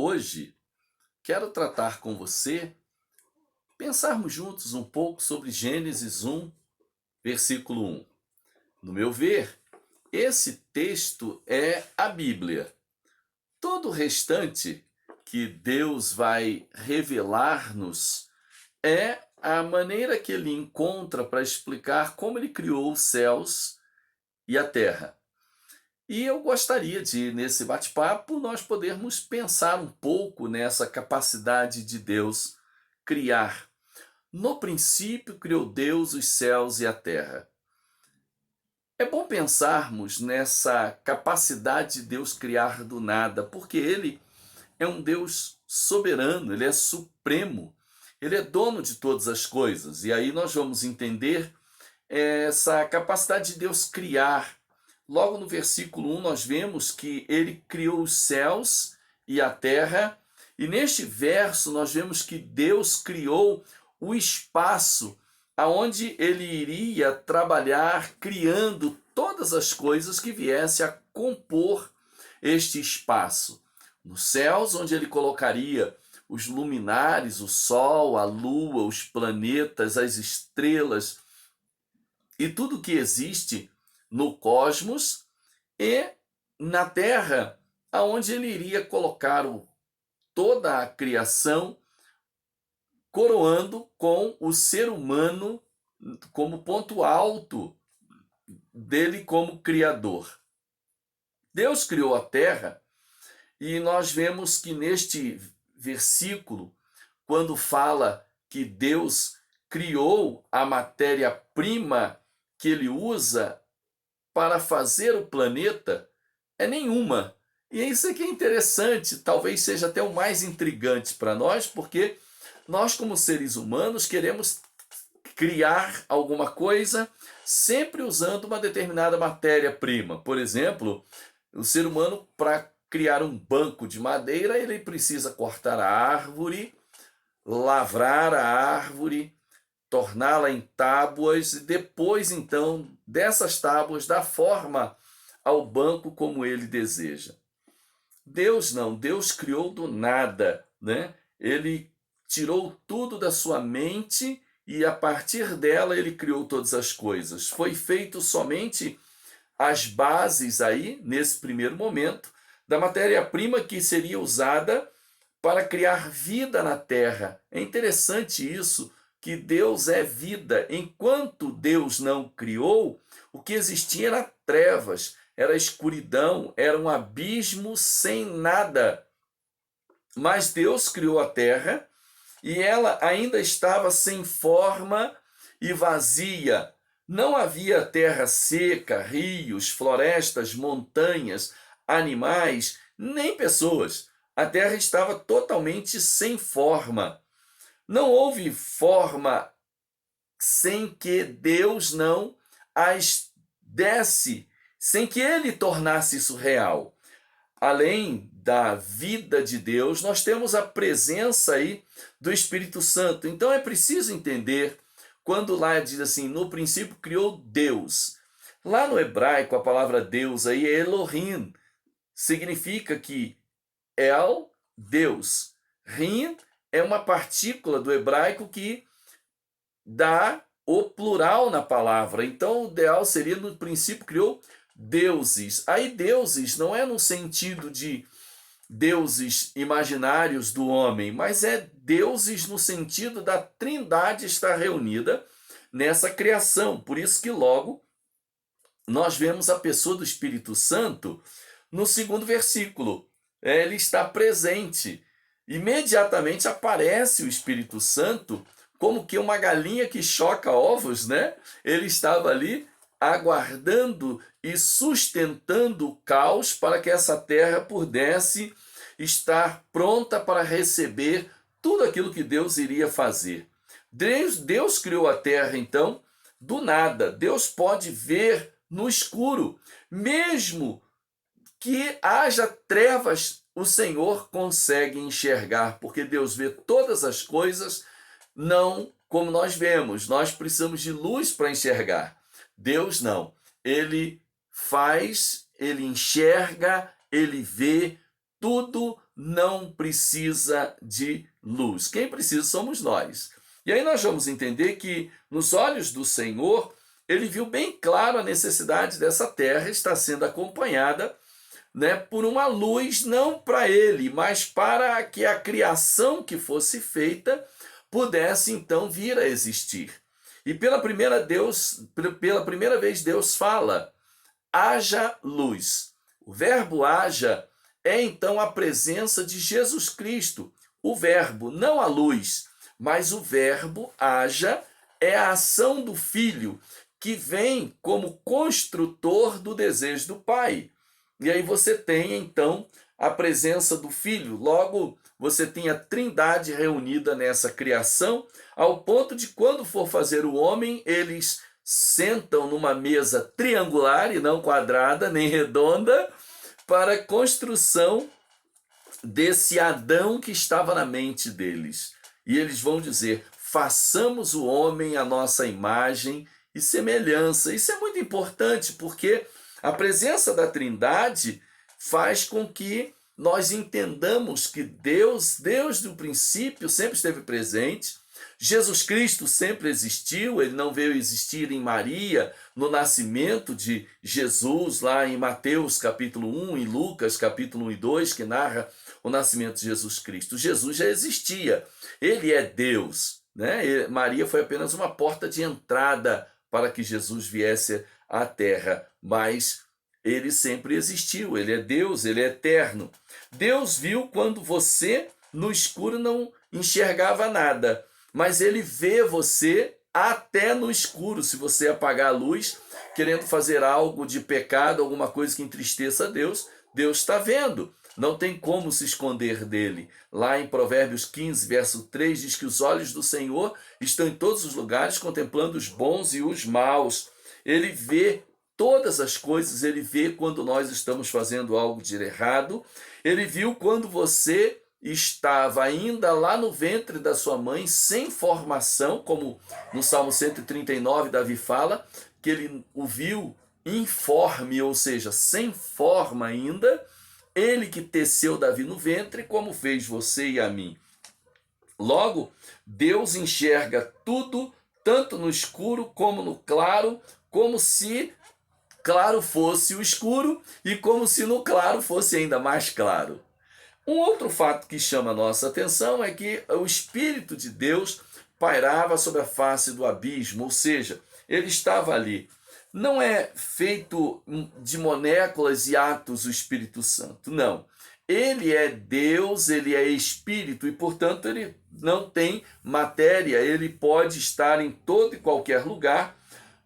Hoje quero tratar com você, pensarmos juntos um pouco sobre Gênesis 1, versículo 1. No meu ver, esse texto é a Bíblia. Todo o restante que Deus vai revelar-nos é a maneira que ele encontra para explicar como ele criou os céus e a terra. E eu gostaria de, nesse bate-papo, nós podermos pensar um pouco nessa capacidade de Deus criar. No princípio, criou Deus os céus e a terra. É bom pensarmos nessa capacidade de Deus criar do nada, porque Ele é um Deus soberano, Ele é supremo, Ele é dono de todas as coisas. E aí nós vamos entender essa capacidade de Deus criar. Logo no versículo 1 nós vemos que ele criou os céus e a terra, e neste verso nós vemos que Deus criou o espaço aonde ele iria trabalhar criando todas as coisas que viessem a compor este espaço. Nos céus, onde ele colocaria os luminares, o sol, a lua, os planetas, as estrelas e tudo que existe no cosmos, e na terra, aonde ele iria colocar toda a criação, coroando com o ser humano como ponto alto dele como criador. Deus criou a terra e nós vemos que neste versículo, quando fala que Deus criou a matéria-prima que ele usa para fazer o planeta, é nenhuma. E isso aqui é interessante, talvez seja até o mais intrigante para nós, porque nós, como seres humanos, queremos criar alguma coisa sempre usando uma determinada matéria-prima. Por exemplo, o ser humano, para criar um banco de madeira, ele precisa cortar a árvore, lavrar a árvore, torná-la em tábuas e depois, então, dessas tábuas, dar forma ao banco como ele deseja. Deus não, Deus criou do nada, né? Ele tirou tudo da sua mente e a partir dela ele criou todas as coisas. Foi feito somente as bases aí, nesse primeiro momento, da matéria-prima que seria usada para criar vida na terra. É interessante isso, que Deus é vida. Enquanto Deus não criou, o que existia era trevas, era escuridão, era um abismo sem nada. Mas Deus criou a terra e ela ainda estava sem forma e vazia. Não havia terra seca, rios, florestas, montanhas, animais, nem pessoas. A terra estava totalmente sem forma. Não houve forma sem que Deus não as desse, sem que ele tornasse isso real. Além da vida de Deus, nós temos a presença aí do Espírito Santo. Então é preciso entender, quando lá diz assim, no princípio criou Deus. Lá no hebraico, a palavra Deus aí é Elohim. Significa que El, Deus. Rim é uma partícula do hebraico que dá o plural na palavra. Então, o ideal seria, no princípio, criou deuses. Aí, deuses não é no sentido de deuses imaginários do homem, mas é deuses no sentido da trindade estar reunida nessa criação. Por isso que logo nós vemos a pessoa do Espírito Santo no segundo versículo. Ele está presente. Imediatamente aparece o Espírito Santo como que uma galinha que choca ovos, né? Ele estava ali aguardando e sustentando o caos para que essa terra pudesse estar pronta para receber tudo aquilo que Deus iria fazer. Deus criou a terra, então, do nada. Deus pode ver no escuro, mesmo que haja trevas, o Senhor consegue enxergar, porque Deus vê todas as coisas, não como nós vemos. Nós precisamos de luz para enxergar. Deus não. Ele faz, ele enxerga, ele vê tudo não precisa de luz. Quem precisa somos nós. E aí nós vamos entender que, nos olhos do Senhor, ele viu bem claro a necessidade dessa terra estar sendo acompanhada, né, por uma luz, não para ele, mas para que a criação que fosse feita pudesse então vir a existir. E pela primeira vez Deus fala: haja luz. O verbo haja é então a presença de Jesus Cristo. O verbo, não a luz, mas o verbo haja é a ação do Filho, que vem como construtor do desejo do Pai. E aí você tem então a presença do Filho. Logo, você tem a Trindade reunida nessa criação, ao ponto de, quando for fazer o homem, eles sentam numa mesa triangular e não quadrada nem redonda, para a construção desse Adão que estava na mente deles. E eles vão dizer: façamos o homem à nossa imagem e semelhança. Isso é muito importante, porque a presença da Trindade faz com que nós entendamos que Deus, desde o princípio, sempre esteve presente. Jesus Cristo sempre existiu, ele não veio existir em Maria, no nascimento de Jesus, lá em Mateus capítulo 1, em Lucas capítulo 1 e 2, que narra o nascimento de Jesus Cristo. Jesus já existia, ele é Deus, né? Maria foi apenas uma porta de entrada para que Jesus viesse à terra, mas ele sempre existiu, ele é Deus, ele é eterno. Deus viu quando você, no escuro, não enxergava nada, mas ele vê você até no escuro. Se você apagar a luz, querendo fazer algo de pecado, alguma coisa que entristeça a Deus, Deus está vendo. Não tem como se esconder dele. Lá em Provérbios 15, verso 3, diz que os olhos do Senhor estão em todos os lugares, contemplando os bons e os maus. Ele vê todas as coisas, ele vê quando nós estamos fazendo algo de errado. Ele viu quando você estava ainda lá no ventre da sua mãe, sem formação, como no Salmo 139 Davi fala, que ele o viu informe, ou seja, sem forma ainda. Ele que teceu Davi no ventre, como fez você e a mim. Logo, Deus enxerga tudo, tanto no escuro como no claro, como se claro fosse o escuro e como se no claro fosse ainda mais claro. Um outro fato que chama a nossa atenção é que o Espírito de Deus pairava sobre a face do abismo, ou seja, ele estava ali. Não é feito de moléculas e átomos o Espírito Santo, não. Ele é Deus, ele é Espírito e, portanto, ele não tem matéria, ele pode estar em todo e qualquer lugar,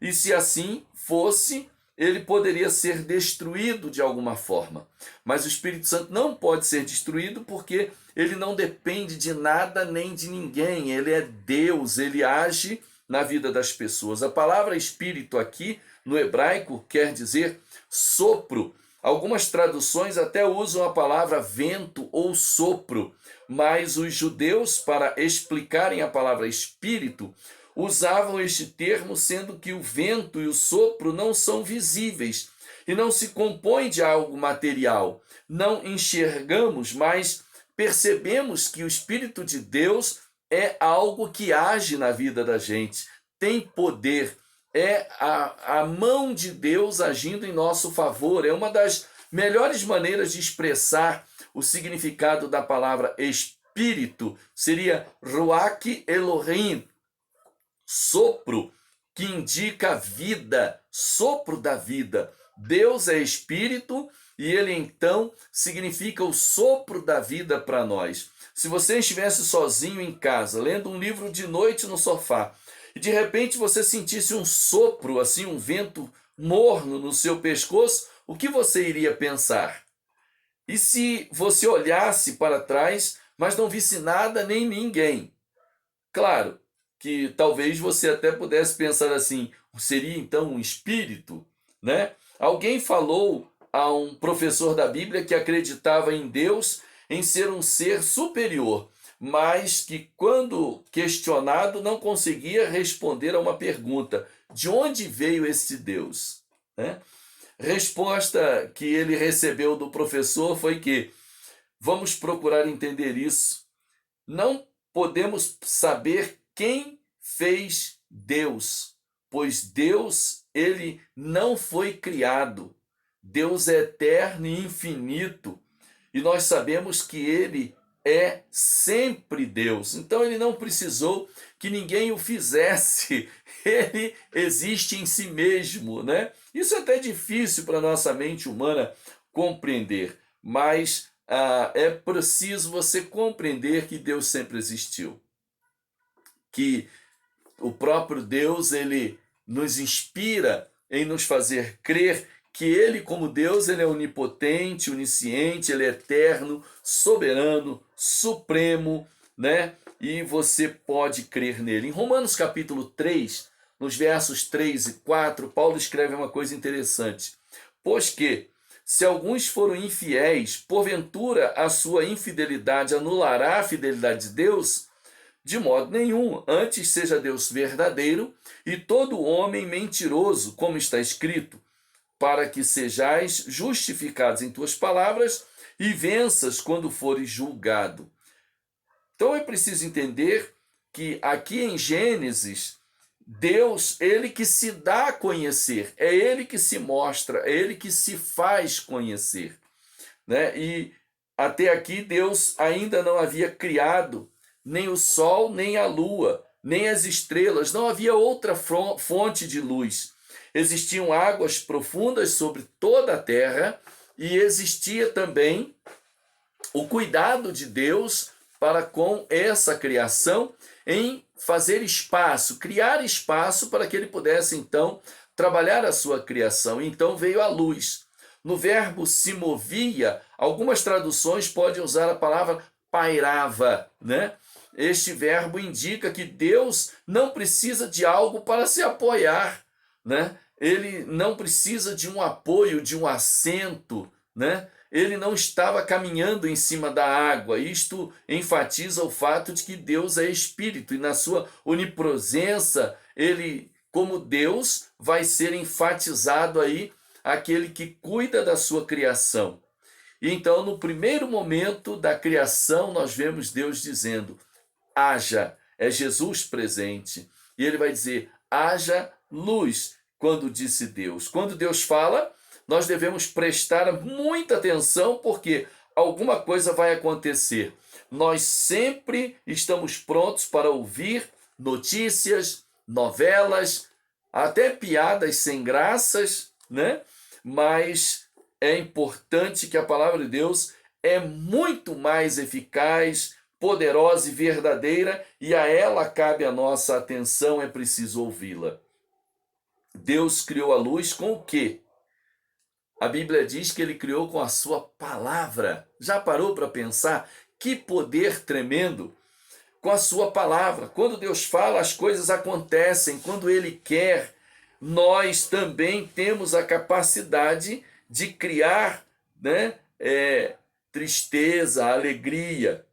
e se assim fosse, ele poderia ser destruído de alguma forma. Mas o Espírito Santo não pode ser destruído porque ele não depende de nada nem de ninguém. Ele é Deus, ele age na vida das pessoas. A palavra Espírito aqui, no hebraico, quer dizer sopro. Algumas traduções até usam a palavra vento ou sopro, mas os judeus, para explicarem a palavra Espírito, usavam este termo, sendo que o vento e o sopro não são visíveis e não se compõem de algo material. Não enxergamos, mas percebemos que o Espírito de Deus é algo que age na vida da gente, tem poder, é a mão de Deus agindo em nosso favor. É uma das melhores maneiras de expressar o significado da palavra Espírito, seria Ruach Elohim, sopro, que indica vida, sopro da vida. Deus é Espírito e ele então significa o sopro da vida para nós. Se você estivesse sozinho em casa, lendo um livro de noite no sofá, e de repente você sentisse um sopro, assim, um vento morno no seu pescoço, o que você iria pensar? E se você olhasse para trás, mas não visse nada nem ninguém? Claro que talvez você até pudesse pensar assim: seria então um espírito, né? Alguém falou a um professor da Bíblia que acreditava em Deus, em ser um ser superior, mas que, quando questionado, não conseguia responder a uma pergunta: de onde veio esse Deus? Né? Resposta que ele recebeu do professor foi que vamos procurar entender isso. Não podemos saber quem fez Deus, pois Deus, ele não foi criado. Deus é eterno e infinito, e nós sabemos que ele é sempre Deus. Então ele não precisou que ninguém o fizesse. Ele existe em si mesmo, né? Isso é até difícil para a nossa mente humana compreender, mas é preciso você compreender que Deus sempre existiu, que o próprio Deus, ele nos inspira em nos fazer crer que ele, como Deus, ele é onipotente, onisciente, ele é eterno, soberano, supremo, né? E você pode crer nele. Em Romanos capítulo 3, nos versos 3 e 4, Paulo escreve uma coisa interessante. Pois que, se alguns foram infiéis, porventura a sua infidelidade anulará a fidelidade de Deus? De modo nenhum, antes seja Deus verdadeiro e todo homem mentiroso, como está escrito, para que sejais justificados em tuas palavras e venças quando fores julgado. Então é preciso entender que aqui em Gênesis, Deus, ele que se dá a conhecer, é ele que se mostra, é ele que se faz conhecer, né? E até aqui Deus ainda não havia criado nem o sol, nem a lua, nem as estrelas, não havia outra fonte de luz. Existiam águas profundas sobre toda a terra e existia também o cuidado de Deus para com essa criação em fazer espaço, criar espaço para que ele pudesse então trabalhar a sua criação. Então veio a luz. No verbo se movia, algumas traduções podem usar a palavra pairava, né? Este verbo indica que Deus não precisa de algo para se apoiar, né? Ele não precisa de um apoio, de um assento, né? Ele não estava caminhando em cima da água. Isto enfatiza o fato de que Deus é espírito e na sua onipresença, ele, como Deus, vai ser enfatizado aí aquele que cuida da sua criação. E então, no primeiro momento da criação, nós vemos Deus dizendo: haja, é Jesus presente. E ele vai dizer: haja luz, quando disse Deus. Quando Deus fala, nós devemos prestar muita atenção, porque alguma coisa vai acontecer. Nós sempre estamos prontos para ouvir notícias, novelas, até piadas sem graças, né? Mas é importante que a palavra de Deus é muito mais eficaz, poderosa e verdadeira, e a ela cabe a nossa atenção, é preciso ouvi-la. Deus criou a luz com o quê? A Bíblia diz que ele criou com a sua palavra. Já parou para pensar? Que poder tremendo! Com a sua palavra. Quando Deus fala, as coisas acontecem. Quando ele quer, nós também temos a capacidade de criar, né, tristeza, alegria,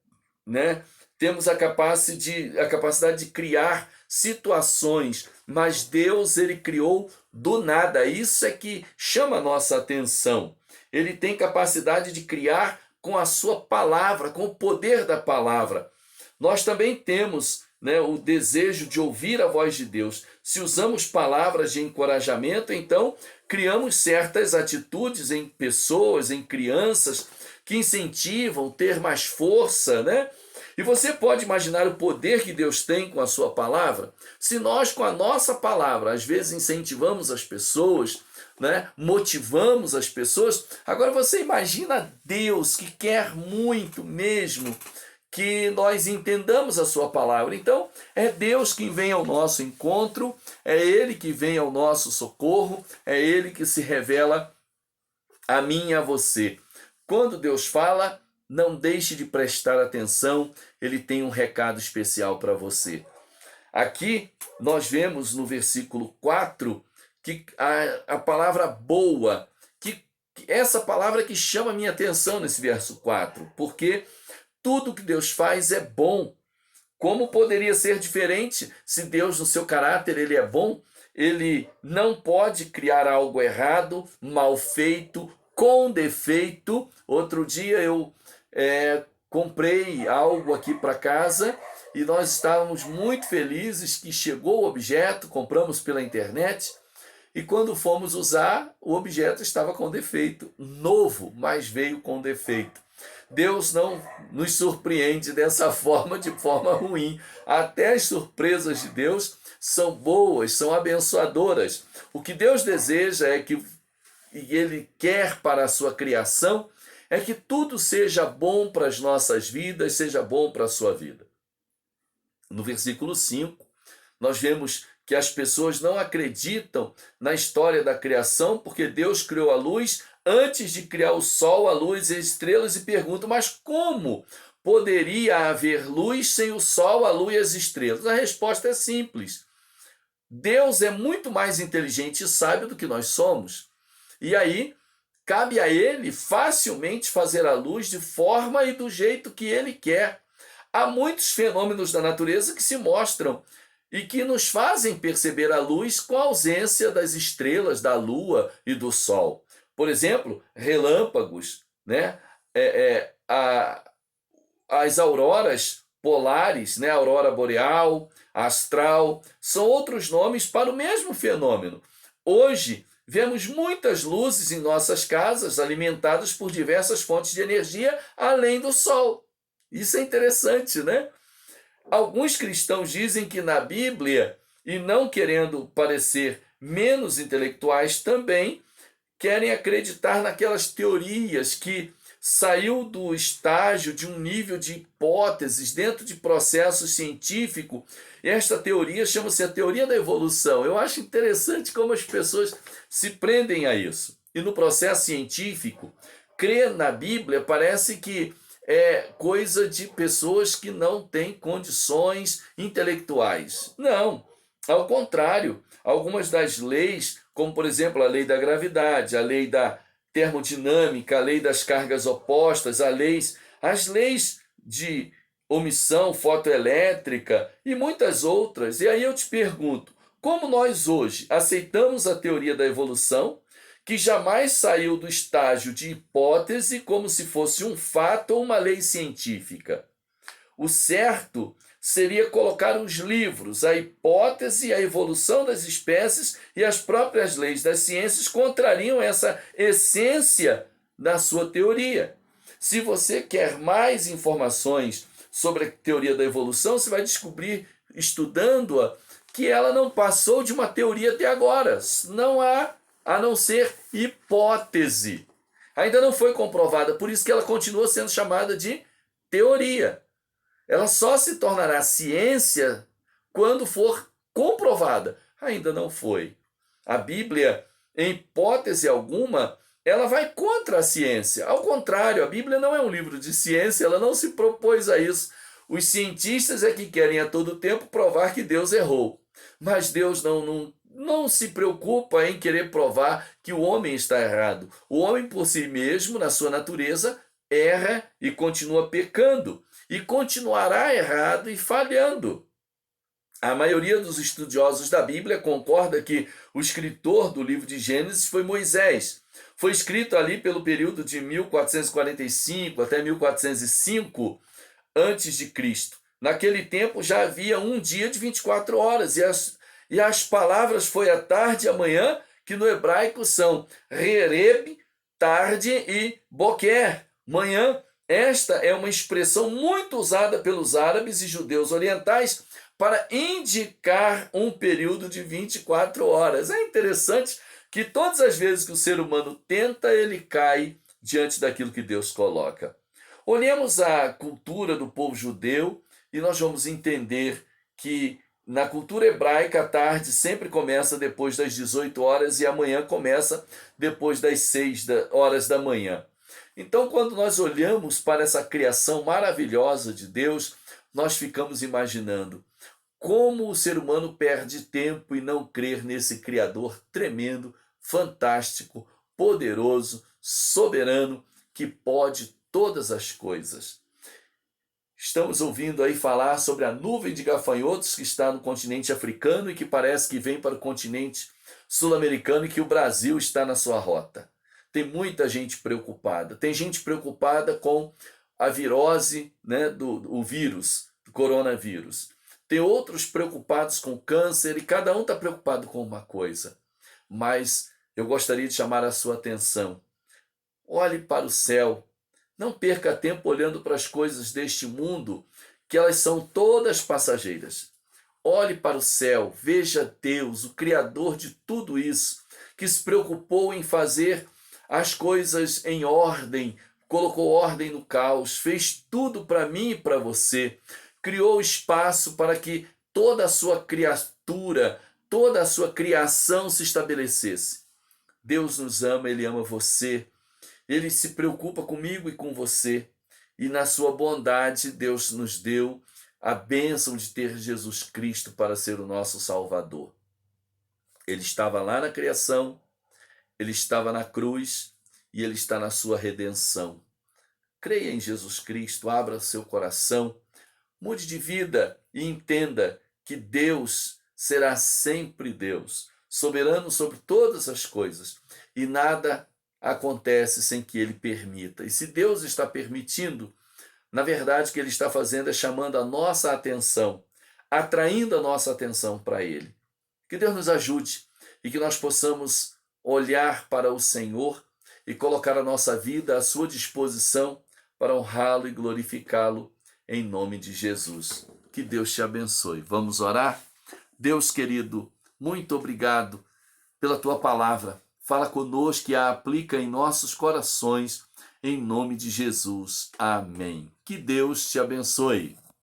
né? Temos a capacidade de criar situações, mas Deus, ele criou do nada. Isso é que chama a nossa atenção. Ele tem capacidade de criar com a sua palavra, com o poder da palavra. Nós também temos, né, o desejo de ouvir a voz de Deus. Se usamos palavras de encorajamento, então criamos certas atitudes em pessoas, em crianças, que incentivam ter mais força, né? E você pode imaginar o poder que Deus tem com a sua palavra? Se nós, com a nossa palavra, às vezes incentivamos as pessoas, né? Motivamos as pessoas, agora você imagina Deus, que quer muito mesmo que nós entendamos a sua palavra. Então, é Deus quem vem ao nosso encontro, é Ele que vem ao nosso socorro, é Ele que se revela a mim e a você. Quando Deus fala, não deixe de prestar atenção, ele tem um recado especial para você. Aqui nós vemos no versículo 4 que a palavra boa, que essa palavra que chama a minha atenção nesse verso 4, porque tudo que Deus faz é bom. Como poderia ser diferente se Deus, no seu caráter, ele é bom? Ele não pode criar algo errado, mal feito, com defeito. Outro dia eu comprei algo aqui para casa e nós estávamos muito felizes que chegou o objeto, compramos pela internet e quando fomos usar, o objeto estava com defeito, novo, mas veio com defeito. Deus não nos surpreende dessa forma, de forma ruim. Até as surpresas de Deus são boas, são abençoadoras. O que Deus deseja é que, e Ele quer para a sua criação, é que tudo seja bom para as nossas vidas, seja bom para a sua vida. No versículo 5, nós vemos que as pessoas não acreditam na história da criação, porque Deus criou a luz antes de criar o sol, a luz e as estrelas, e perguntam, mas como poderia haver luz sem o sol, a luz e as estrelas? A resposta é simples. Deus é muito mais inteligente e sábio do que nós somos. E aí, cabe a Ele facilmente fazer a luz de forma e do jeito que Ele quer. Há muitos fenômenos da natureza que se mostram e que nos fazem perceber a luz com a ausência das estrelas, da lua e do sol. Por exemplo, relâmpagos, né? As auroras polares, né? A aurora boreal, astral, são outros nomes para o mesmo fenômeno. Hoje, vemos muitas luzes em nossas casas alimentadas por diversas fontes de energia além do sol. Isso é interessante, né? Alguns cristãos dizem que na Bíblia, e não querendo parecer menos intelectuais também, querem acreditar naquelas teorias que saiu do estágio de um nível de hipóteses dentro de processo científico. E esta teoria chama-se a teoria da evolução. Eu acho interessante como as pessoas se prendem a isso. E no processo científico, crer na Bíblia parece que é coisa de pessoas que não têm condições intelectuais. Não, ao contrário, algumas das leis, como por exemplo a lei da gravidade, a lei da termodinâmica, a lei das cargas opostas, as leis de omissão fotoelétrica e muitas outras. E aí eu te pergunto, como nós hoje aceitamos a teoria da evolução, que jamais saiu do estágio de hipótese como se fosse um fato ou uma lei científica? O certo seria colocar os livros, a hipótese, a evolução das espécies e as próprias leis das ciências contrariam essa essência da sua teoria. Se você quer mais informações sobre a teoria da evolução, você vai descobrir, estudando-a, que ela não passou de uma teoria até agora. Não há a não ser hipótese. Ainda não foi comprovada, por isso que ela continua sendo chamada de teoria. Ela só se tornará ciência quando for comprovada. Ainda não foi. A Bíblia, em hipótese alguma, ela vai contra a ciência. Ao contrário, a Bíblia não é um livro de ciência, ela não se propôs a isso. Os cientistas é que querem a todo tempo provar que Deus errou. Mas Deus não se preocupa em querer provar que o homem está errado. O homem por si mesmo, na sua natureza, erra e continua pecando. E continuará errado e falhando. A maioria dos estudiosos da Bíblia concorda que o escritor do livro de Gênesis foi Moisés. Foi escrito ali pelo período de 1445 até 1405 a.C. Naquele tempo já havia um dia de 24 horas e as palavras foi a tarde e a manhã, que no hebraico são Rereb, tarde, e Boker, manhã. Esta é uma expressão muito usada pelos árabes e judeus orientais para indicar um período de 24 horas. É interessante que todas as vezes que o ser humano tenta, ele cai diante daquilo que Deus coloca. Olhemos a cultura do povo judeu e nós vamos entender que na cultura hebraica a tarde sempre começa depois das 18 horas e a manhã começa depois das 6 horas da manhã. Então, quando nós olhamos para essa criação maravilhosa de Deus, nós ficamos imaginando como o ser humano perde tempo em não crer nesse Criador tremendo, fantástico, poderoso, soberano, que pode todas as coisas. Estamos ouvindo aí falar sobre a nuvem de gafanhotos que está no continente africano e que parece que vem para o continente sul-americano e que o Brasil está na sua rota. Tem muita gente preocupada. Tem gente preocupada com a virose, né, o vírus, do coronavírus. Tem outros preocupados com câncer e cada um está preocupado com uma coisa. Mas eu gostaria de chamar a sua atenção. Olhe para o céu. Não perca tempo olhando para as coisas deste mundo, que elas são todas passageiras. Olhe para o céu, veja Deus, o Criador de tudo isso, que se preocupou em fazer as coisas em ordem, colocou ordem no caos, fez tudo para mim e para você, criou espaço para que toda a sua criatura, toda a sua criação se estabelecesse. Deus nos ama, Ele ama você, Ele se preocupa comigo e com você, e na sua bondade Deus nos deu a bênção de ter Jesus Cristo para ser o nosso Salvador. Ele estava lá na criação, Ele estava na cruz e Ele está na sua redenção. Creia em Jesus Cristo, abra seu coração, mude de vida e entenda que Deus será sempre Deus, soberano sobre todas as coisas, e nada acontece sem que Ele permita. E se Deus está permitindo, na verdade o que Ele está fazendo é chamando a nossa atenção, atraindo a nossa atenção para Ele. Que Deus nos ajude e que nós possamos olhar para o Senhor e colocar a nossa vida à sua disposição para honrá-lo e glorificá-lo em nome de Jesus. Que Deus te abençoe. Vamos orar? Deus querido, muito obrigado pela tua palavra. Fala conosco e a aplica em nossos corações, em nome de Jesus. Amém. Que Deus te abençoe.